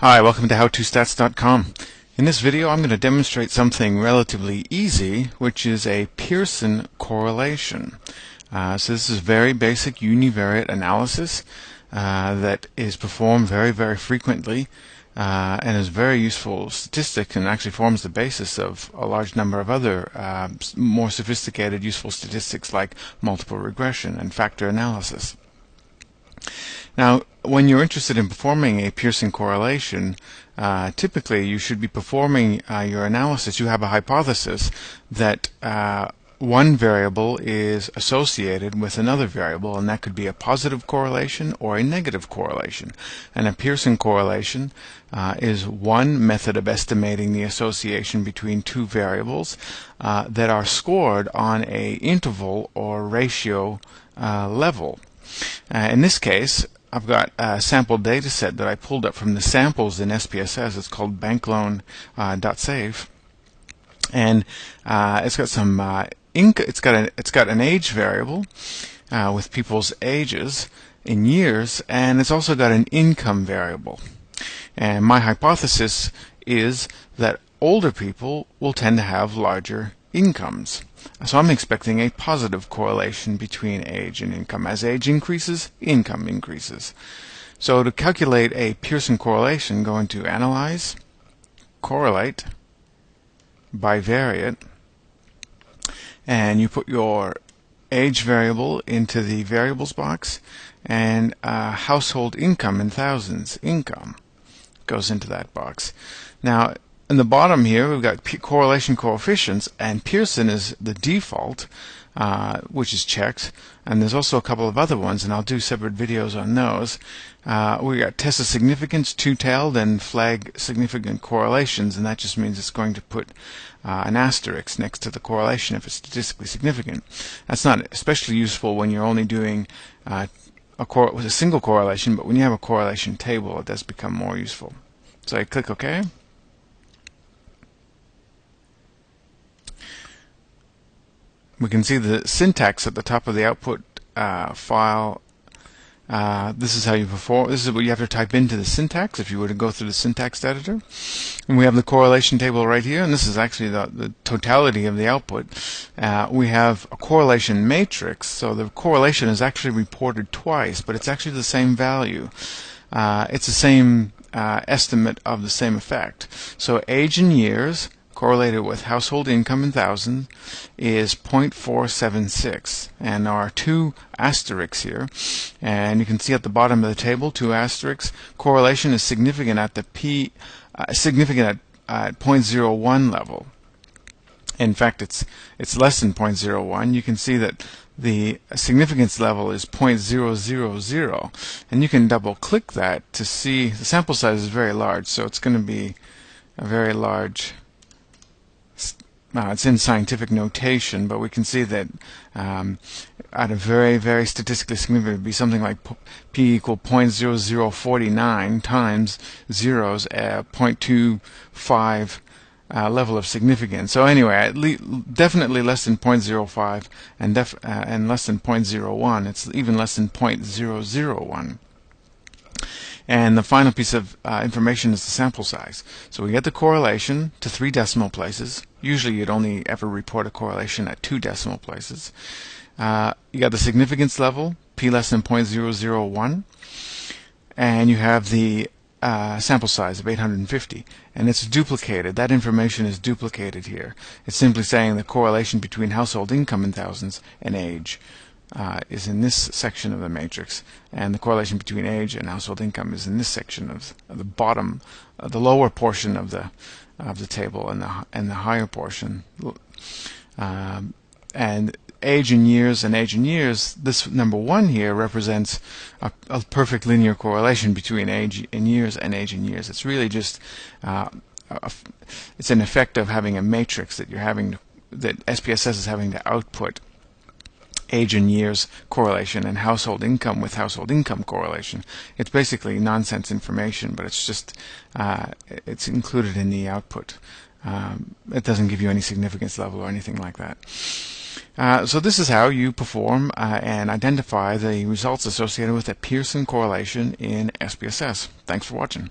Hi, welcome to HowToStats.com. In this video I'm going to demonstrate something relatively easy, which is a Pearson correlation. So this is very basic univariate analysis that is performed very frequently and is very useful statistic, and actually forms the basis of a large number of other more sophisticated useful statistics like multiple regression and factor analysis. Now, when you're interested in performing a Pearson correlation, typically you should be performing your analysis. You have a hypothesis that one variable is associated with another variable, and that could be a positive correlation or a negative correlation. And a Pearson correlation is one method of estimating the association between two variables that are scored on a interval or ratio level. In this case, I've got a sample data set that I pulled up from the samples in SPSS. It's called bankloan.save, and it's got some it's got an age variable with people's ages in years, and it's also got an income variable. And my hypothesis is that older people will tend to have larger incomes. So I'm expecting a positive correlation between age and income. As age increases, income increases. So to calculate a Pearson correlation, go into Analyze, Correlate, Bivariate, and you put your age variable into the variables box, and household income in thousands, income, goes into that box. Now, in the bottom here, we've got correlation coefficients, and Pearson is the default, which is checked, and there's also a couple of other ones, and I'll do separate videos on those. We got test of significance, two-tailed, and flag significant correlations, and that just means it's going to put an asterisk next to the correlation if it's statistically significant. That's not especially useful when you're only doing with a single correlation, but when you have a correlation table, it does become more useful. So I click OK. We can see the syntax at the top of the output file. This is how you perform. This is what you have to type into the syntax if you were to go through the syntax editor. And we have the correlation table right here, and this is actually the totality of the output. We have a correlation matrix, so the correlation is actually reported twice, but it's actually the same value. It's the same estimate of the same effect. So age in years correlated with household income in thousands is 0.476, and there are two asterisks here, and you can see at the bottom of the table two asterisks. Correlation is significant at the significant at 0.01 level. In fact, it's less than 0.01. You can see that the significance level is 0.000, and you can double click that to see the sample size is very large, so it's going to be a very large. It's in scientific notation, but we can see that at a very statistically significant, it would be something like p equal 0.0049 times zeros at 0.25 level of significance. So anyway, definitely less than 0.05 and less than 0.01. It's even less than 0.001. And the final piece of information is the sample size. So we get the correlation to 3 decimal places. Usually you'd only ever report a correlation at 2 decimal places. You got the significance level, p less than 0.001, and you have the sample size of 850, and it's duplicated. That information is duplicated here. It's simply saying the correlation between household income in thousands and age is in this section of the matrix, and the correlation between age and household income is in this section of the bottom, the lower portion of the table, and the higher portion. And age in years and age in years, this number 1 here represents a perfect linear correlation between age in years and age in years. It's really just it's an effect of having a matrix that that SPSS is having to output age in years correlation and household income with household income correlation. It's basically nonsense information, but it's just it's included in the output. It doesn't give you any significance level or anything like that. So this is how you perform and identify the results associated with a Pearson correlation in SPSS. Thanks for watching.